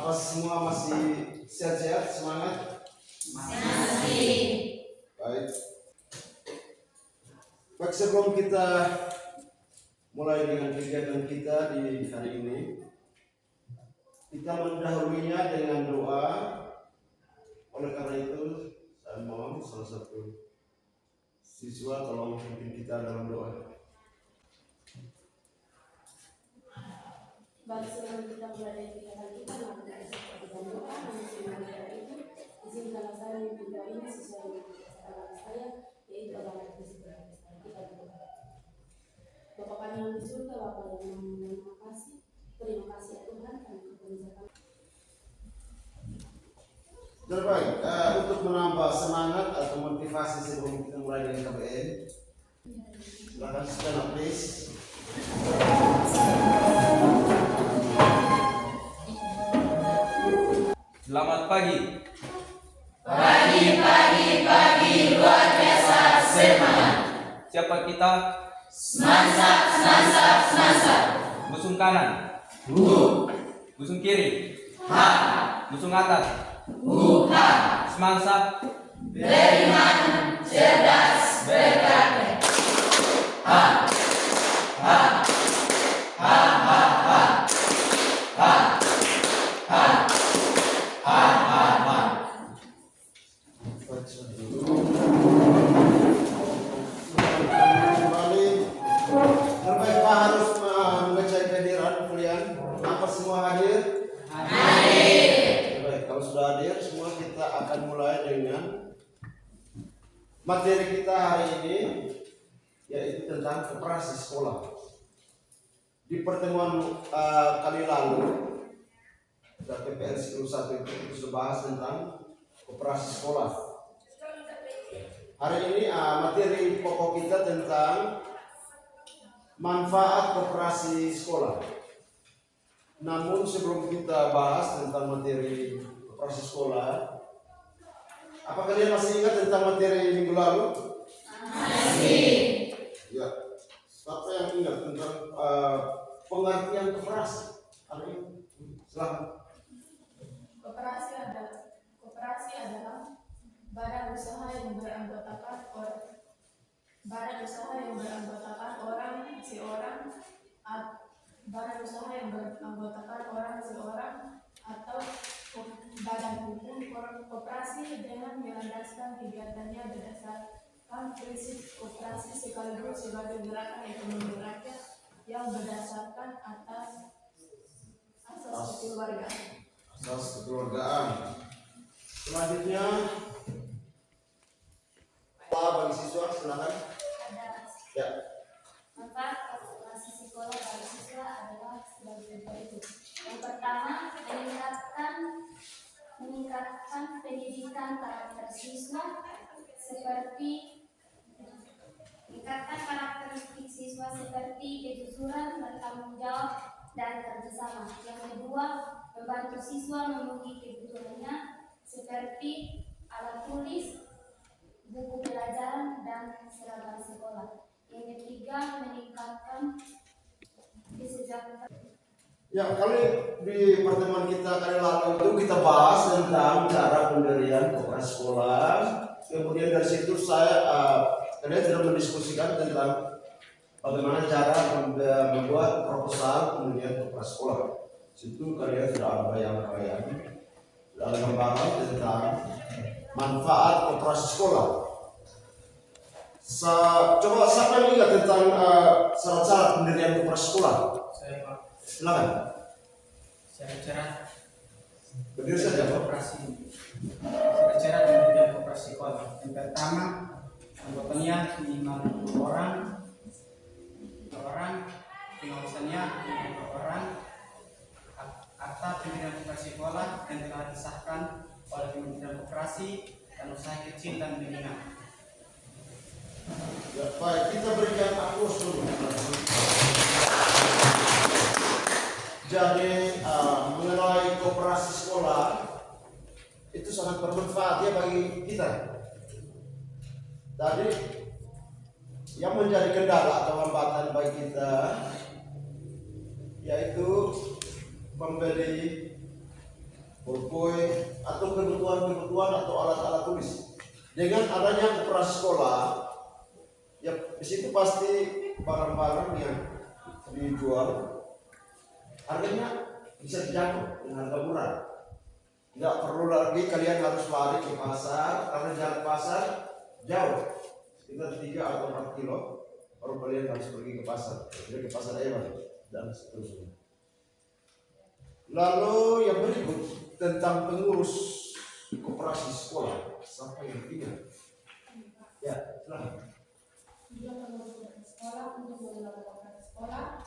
Apa semua masih sehat-sehat, semangat? Masih. Baik. Baik, sebelum kita mulai dengan kegiatan kita di hari ini, kita mendahulunya dengan doa. Oleh karena itu, saya mohon salah satu siswa tolong pimpin kita dalam doa. Baik, sebelum kita mulai dari kegiatan kita, mari kita berdoa. Izinkanlah saya memimpin doa ini sesuai dengan kehendak saya, yaitu adalah kita berdoa. Bapa kami yang di surga, Bapa yang terima kasih ya Tuhan karena kebijakan. Terbaik, untuk menambah semangat atau motivasi sebelum kita mulai dengan KBN, silakan stand up please. Selamat pagi. Pagi luar biasa semangat. Siapa kita? Semansa. Busung kanan, busung kiri, busung atas, semangsa, Beriman, cerdas, berkata. Kembali, terbaik Pak harus mengecek kehadiran kalian. Apa semua hadir? Baik, kalau sudah hadir semua kita akan mulai dengan materi kita hari ini, yaitu tentang koperasi sekolah. Di pertemuan kali lalu PPN 1 itu sudah bahas tentang koperasi sekolah. Hari ini materi pokok kita tentang manfaat koperasi sekolah. Namun sebelum kita bahas tentang materi koperasi sekolah, apa kalian masih ingat tentang materi minggu lalu? Masih. Ya. Siapa yang ingat tentang pengertian koperasi? Hari ini, silakan. Koperasi adalah badan usaha yang beranggotakan orang seorang atau badan hukum. Koperasi dengan melandaskan kegiatannya berdasarkan prinsip koperasi sekaligus sebagai gerakan ekonomi rakyat yang berdasarkan asas kekeluargaan. Asas kekeluargaan. Selanjutnya, bagi siswa silakan. Ya. Manfaat koperasi sekolah bagi siswa adalah sebagai berikut. Yang pertama, meningkatkan pendidikan karakter siswa karakteristik siswa seperti kejujuran, bertanggung jawab, dan kerjasama. Yang kedua, membantu siswa memenuhi kebutuhannya seperti alat tulis, buku pelajaran, dan seragam sekolah. Yang ketiga, meningkatkan kesejahteraan. Ya, kali di pertemuan kita kali lalu itu kita bahas tentang cara pendirian koperasi sekolah. Kemudian dari situ kalian sudah mendiskusikan tentang bagaimana cara membuat proposal pendirian koperasi sekolah. Situ kalian sudah ada bayang-bayang, sudah ada gambaran tentang manfaat koperasi sekolah. Coba siapa yang ingat tentang syarat-syarat pendirian koperasi sekolah? Saya Pak. Silakan. Syarat-syarat Berdiri saja Pak. Syarat-syarat pendirian koperasi sekolah. Yang pertama, anggotanya minimal 2 orang, pengawasannya 2 orang, akta pendirian koperasi sekolah yang telah disahkan oleh Kementerian Koperasi dan Usaha Kecil dan Menengah. Ya, baik, kita berikan aplaus dulu. Jadi mengenai koperasi sekolah itu sangat bermanfaat ya bagi kita. Tadi yang menjadi kendala atau hambatan bagi kita yaitu membeli pulpen atau kebutuhan atau alat-alat tulis. Dengan adanya koperasi sekolah, ya di situ pasti barang-barang yang dijual harganya bisa dijangkau dengan harga murah. Tidak perlu lagi kalian harus lari ke pasar, karena jarak pasar jauh, sekitar 3 atau 4 kilo. Baru kalian harus pergi ke pasar, jadi ke pasar hewan dan seterusnya. Lalu yang berikut tentang pengurus koperasi sekolah sampai yang ketiga. Ya, silahkan. Tujuan pengurus koperasi sekolah untuk mengelola koperasi sekolah,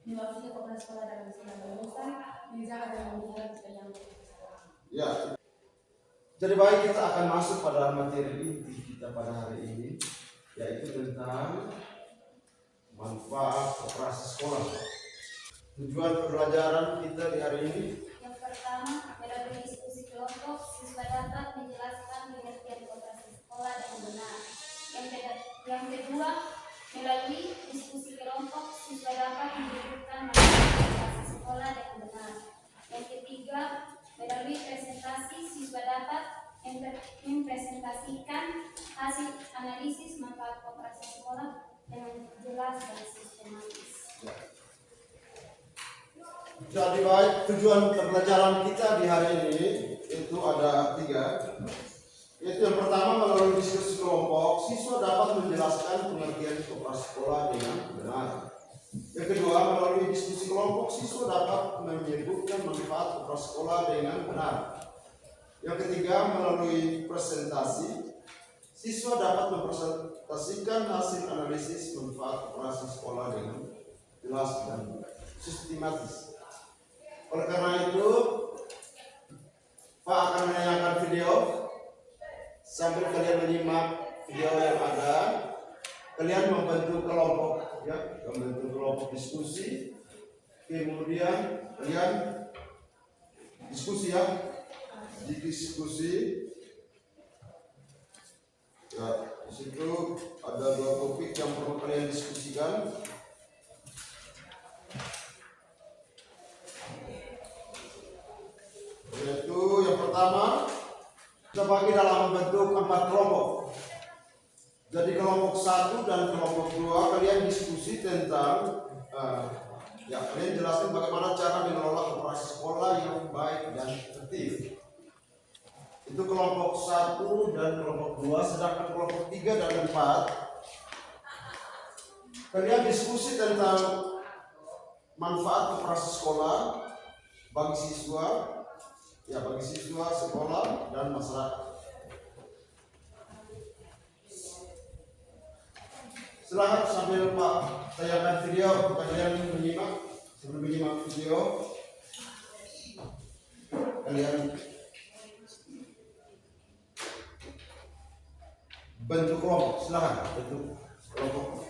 mewakili koperasi sekolah dalam segala urusan, menjaga dan memelihara kekayaan koperasi sekolah. Ya, jadi baik, kita akan masuk pada materi inti kita pada hari ini, yaitu tentang manfaat koperasi sekolah. Tujuan pembelajaran kita di hari ini, Yang pertama, melalui diskusi kelompok, siswa dapat menjelaskan pengertian koperasi sekolah dengan benar. Yang kedua, melalui diskusi kelompok, siswa dapat menyebutkan manfaat koperasi sekolah dengan benar. Yang ketiga, melalui presentasi, siswa dapat mempresentasikan hasil analisis manfaat koperasi sekolah dengan jelas dan sistematis. jadi baik, tujuan pembelajaran kita di hari ini itu ada 3. Yaitu yang pertama, melalui diskusi kelompok, siswa dapat menjelaskan pengertian koperasi sekolah dengan benar. Yang kedua, melalui diskusi kelompok, siswa dapat menyebutkan manfaat koperasi sekolah dengan benar. Yang ketiga, melalui presentasi, siswa dapat mempresentasikan hasil analisis manfaat koperasi sekolah dengan jelas dan sistematis. Oleh karena itu, Pak akan menayangkan video. Sambil kalian menyimak video yang ada, kalian membentuk kelompok, ya, membentuk kelompok diskusi. Kemudian kalian diskusi, ya, diskusi. Ya, di situ ada 2 topik yang perlu kalian diskusikan. Yaitu yang pertama, kita bagi dalam bentuk 4 kelompok. Jadi kelompok 1 dan kelompok 2 kalian diskusi tentang ya, kalian jelaskan bagaimana cara mengelola koperasi sekolah yang baik dan tertib. Itu kelompok 1 dan kelompok 2. Sedangkan kelompok 3 dan 4 kalian diskusi tentang manfaat koperasi sekolah bagi siswa, ya, bagi siswa, sekolah, dan masyarakat. Silahkan sambil Pak tayangkan video, kalian menyimak. Sebelum menyimak video, kalian bentuk kelompok. Silahkan bentuk kelompok.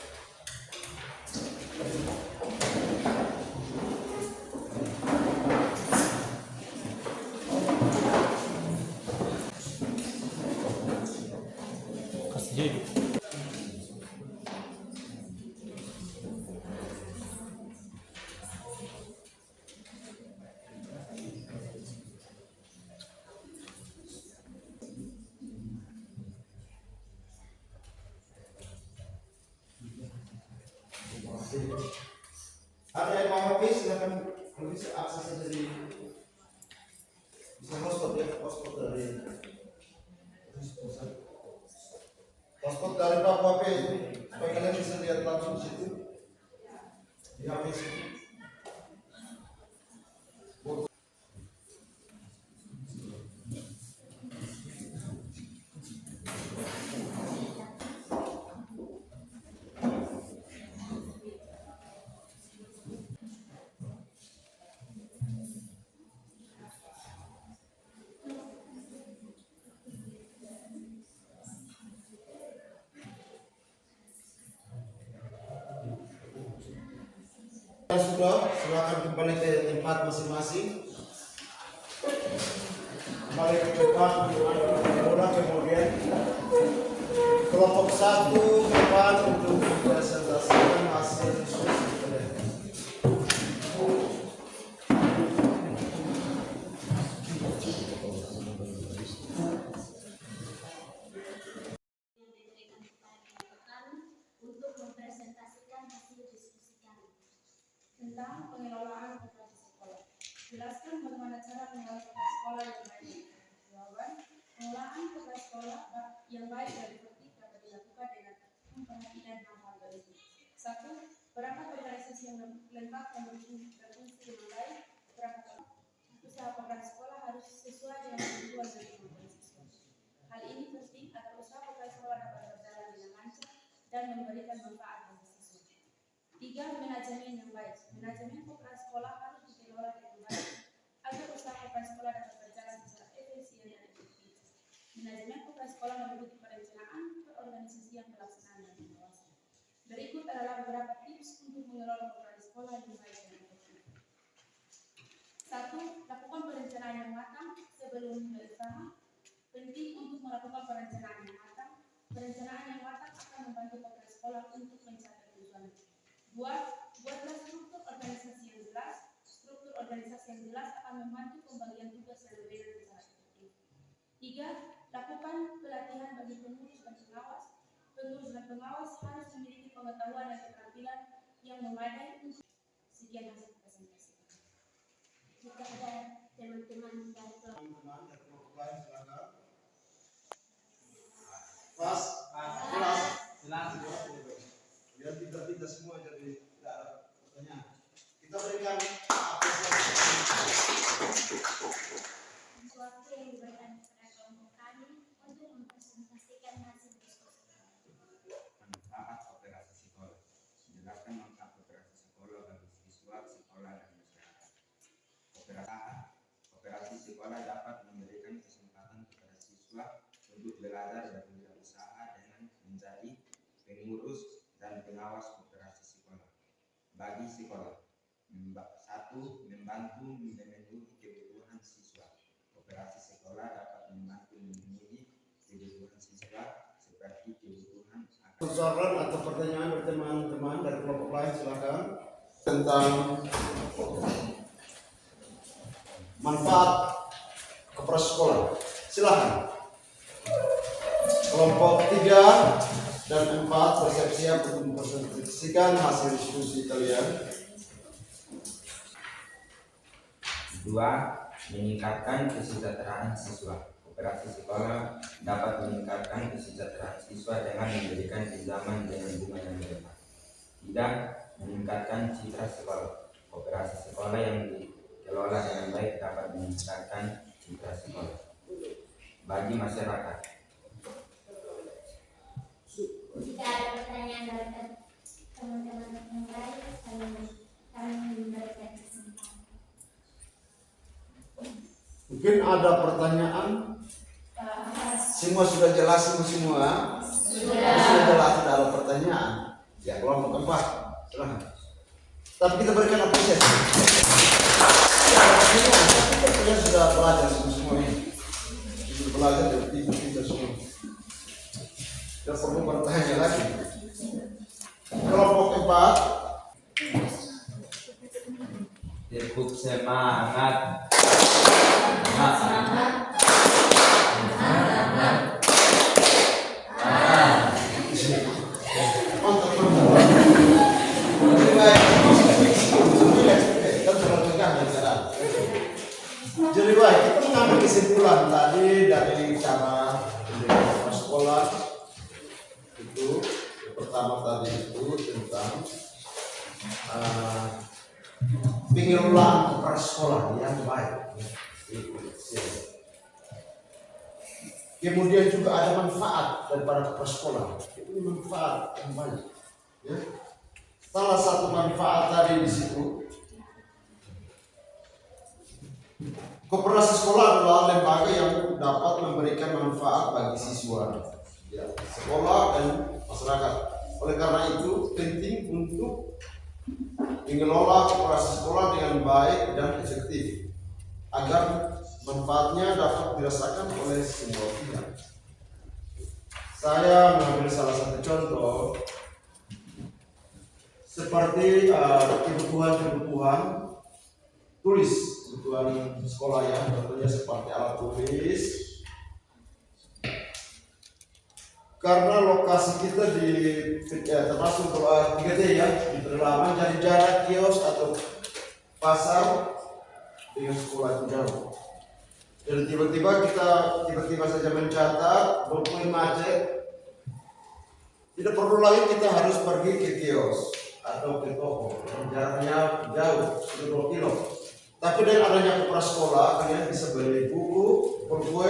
Ada yang mau HP, silakan bisa akses dari bisa hotspot, ya, hotspot dari Papua HP supaya kalian bisa lihat langsung di situ di HP situ. Sudah, silakan kembali ke tempat masing-masing. Kembali ke depan, kemudian kelompok 1 ke depan untuk mempresentasikan hasil diskusi kalian. Jelaskan bagaimana cara mengelola kepala sekolah yang baik. Jawaban, pengelolaan kepala sekolah yang baik dan efektif dapat dilakukan dengan memperhatikan hal-hal berikut. 1. Perangkat organisasi yang lengkap dan berfungsi dengan baik. Perangkat usaha kepala sekolah harus sesuai dengan kebutuhan dan kemampuan siswa. Hal ini penting agar usaha kepala sekolah dapat berjalan dengan lancar dan memberikan manfaat bagi siswa. 3. Manajemen yang baik. Manajemen kepala sekolah harus dikelola dengan baik agar usaha kepala sekolah dapat berjalan secara efisien dan efektif. Manajemen kepala sekolah meliputi perencanaan, perorganisasian, pelaksanaan, dan pengawasan. Berikut adalah beberapa tips untuk mengelola kepala sekolah yang baik dan efektif. 1. Lakukan perencanaan yang matang sebelum berusaha. Penting untuk melakukan perencanaan yang matang. Perencanaan yang matang akan membantu kepala sekolah untuk mencapai tujuan. 2. Buatlah struktur organisasi yang jelas. Struktur organisasi yang jelas akan membantu pembagian tugas yang berbeda secara efektif. 3. Lakukan pelatihan bagi pengurus dan pengawas. Pengurus dan pengawas harus memiliki pengetahuan dan keterampilan yang memadai untuk sekian hasil presentasi. Jika ada teman-teman dari kelompok lain silakan. Pas, kelas. Biar kita semua jadi tidak ada pertanyaan. Kita berikan waktu yang diberikan kepada kelompok kami untuk mempresentasikan hasil diskusi. Manfaat operasi sekolah. Jelaskan manfaat operasi sekolah bagi siswa, sekolah, dan masyarakat. Operasi sekolah dapat memberikan kesempatan kepada siswa untuk belajar dan berwirausaha dengan menjadi pengurus dan pengawas operasi sekolah. Bagi sekolah, 1. Membantu memenuhi kebutuhan siswa. Operasi sekolah dapat membantu memenuhi kebutuhan siswa seperti kebutuhan saran atau pertanyaan dari teman-teman dari kelompok lain silakan tentang manfaat kepala sekolah. Silakan. Kelompok 3 dan 4 bersiap-siap untuk mempresentasikan hasil diskusi kalian. 2. Meningkatkan kesejahteraan siswa. Operasi sekolah dapat meningkatkan kesejahteraan siswa dengan memberikan pinjaman dengan bunga yang berlebihan. 3. Meningkatkan citra sekolah. Operasi sekolah yang dikelola dengan baik dapat meningkatkan citra sekolah. Bagi masyarakat, Jika ada pertanyaan dari teman-teman yang lain, kami memberikan kesempatan. Mungkin ada pertanyaan. Semua sudah jelas semua. Sudah jelas, tidak ada pertanyaan. Ya, kelompok 4. Silahkan. Tapi kita berikan apresiasi. Kita sudah belajar semua ini. Sudah belajar dari kita semua. Tidak perlu bertanya lagi. Kelompok 4. tepuk semangat. Jadi baik, kita mengambil kesimpulan tadi dari cara pendidikan sekolah itu yang pertama tadi itu tentang pengelolaan kepala sekolah yang baik. Kemudian juga ada manfaat daripada kepala sekolah. Itu manfaat yang banyak. Ya. Salah satu manfaat tadi di situ, koperasi sekolah adalah lembaga yang dapat memberikan manfaat bagi siswa, ya, sekolah dan masyarakat. Oleh karena itu penting untuk mengelola koperasi sekolah dengan baik dan efektif agar manfaatnya dapat dirasakan oleh semua pihak. Saya mengambil salah satu contoh seperti kebutuhan tulis, kebutuhan sekolah ya, contohnya seperti alat tulis. Karena lokasi kita di termasuk 3D ya, di pedalaman, jadi jarak kios atau pasar dengan sekolah itu jauh. Dan tiba-tiba saja mencatat, dokumen macet. Tidak perlu lagi kita harus pergi ke kios atau ke toko, jaraknya jauh, 2 kilo. Tapi dengan adanya prasekolah, kalian bisa beli buku, buku,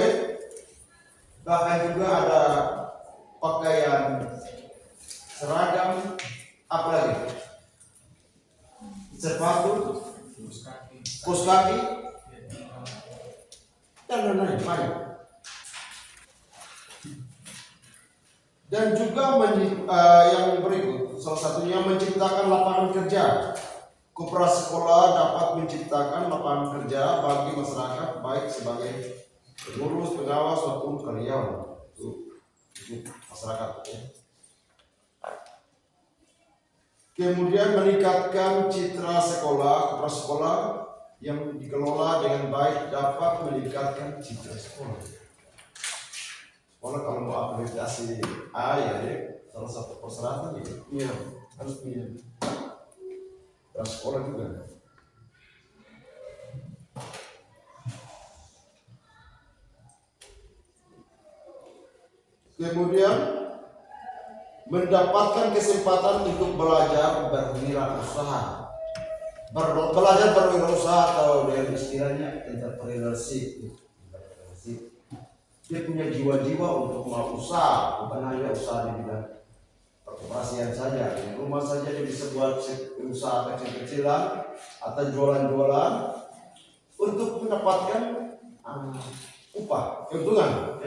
bahkan juga ada pakaian seragam, apalagi sepatu, kaos kaki, dan lain-lain banyak. Dan juga yang berikut, salah satunya menciptakan lapangan kerja. Koperasi sekolah dapat menciptakan lapangan kerja bagi masyarakat, baik sebagai pengurus, pengawas maupun karyawan untuk masyarakat. Kemudian meningkatkan citra sekolah. Koperasi sekolah yang dikelola dengan baik dapat meningkatkan citra sekolah. Sekolah kalau mau akreditasi A ya, salah satu persyaratan ya, harus punya sekolah juga. Kemudian mendapatkan kesempatan untuk belajar berwirausaha. Belajar berwirausaha atau dengan istilahnya entrepreneurship. Dia punya jiwa-jiwa untuk mau usaha, bukan hanya usaha di bidang perkoperasian saja. Di rumah saja dia bisa buat usaha kecil-kecilan atau jualan-jualan untuk mendapatkan upah, keuntungan.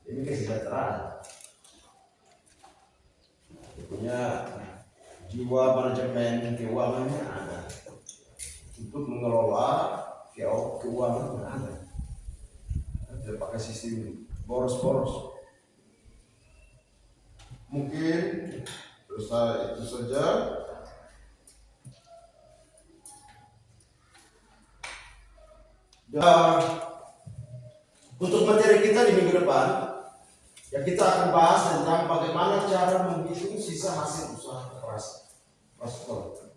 Ini kesejahteraan. Dia punya jiwa manajemen keuangannya ada, untuk mengelola keuangan ada. Dia pakai sistem boros-boros. Mungkin itu saja. Dan untuk materi kita di minggu depan, ya kita akan bahas tentang bagaimana cara menghitung sisa hasil usaha prasekolah.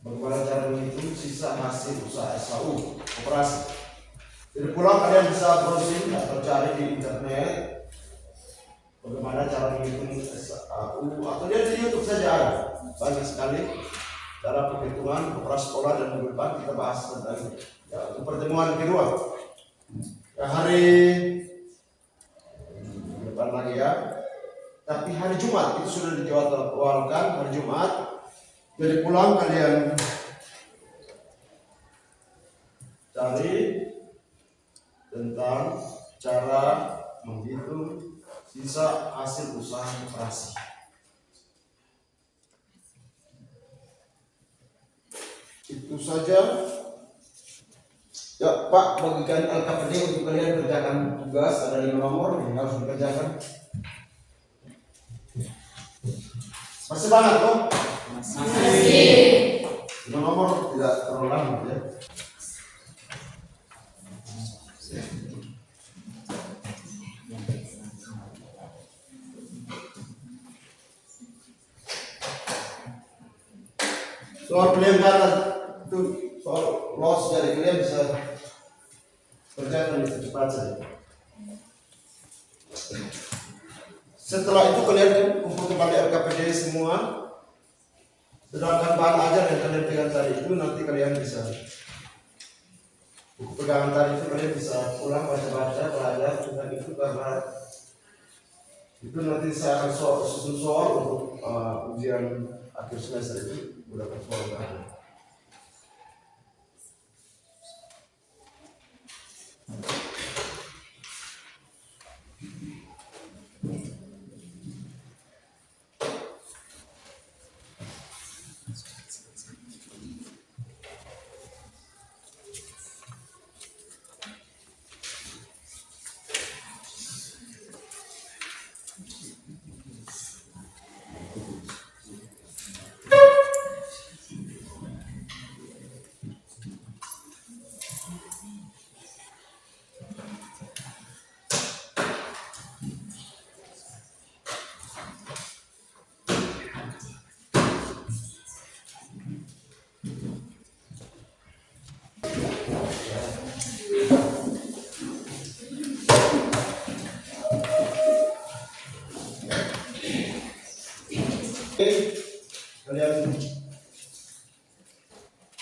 Bagaimana cara menghitung sisa hasil usaha SHU koperasi. Jadi pulang kalian bisa browsing atau cari di internet bagaimana cara menghitung SHU, atau lihat di YouTube saja ada banyak sekali cara perhitungan prasekolah, dan minggu depan kita bahas tentang ya, untuk pertemuan kedua. Ya, hari depan lagi ya. Tapi hari Jumat itu sudah dijadwalkan hari Jumat. Jadi pulang kalian cari tentang cara menghitung sisa hasil usaha koperasi. Itu saja. Ya Pak, bagikan LKPD untuk kalian kerjakan tugas, ada 5 nomor yang harus dikerjakan. Masih banyak kok? Masih. 5 nomor tidak terlalu lama ya. Soal pelengkapan itu soal loss dari kalian bisa kerjakan itu cepat saja. Setelah itu kalian kumpul kembali RKPD semua. Sedangkan bahan ajar yang kalian pegang tadi itu nanti kalian bisa buku pegangan tadi itu kalian bisa pulang baca-baca, belajar tentang itu, karena itu nanti saya akan susun soal untuk ujian akhir semester itu udah soal baru.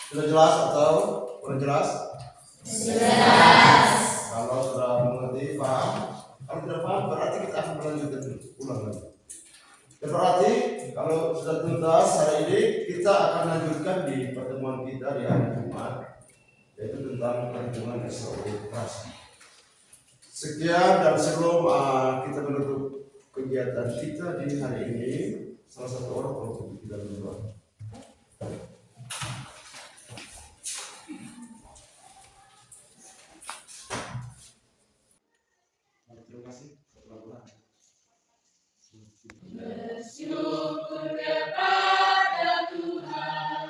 Sudah jelas atau kurang jelas? Jelas. Kalau sudah mengerti, paham. Kalau tidak paham, berarti kita akan melanjutkan dulu. Ulang lagi. Dan berarti kalau sudah tuntas hari ini, kita akan lanjutkan di pertemuan kita di hari Jumat, yaitu tentang perhitungan SOP. Sekian, dan sebelum kita menutup kegiatan kita di hari ini, salah satu orang kalau kita berdoa. Terima kasih. Bersyukur kepada Tuhan.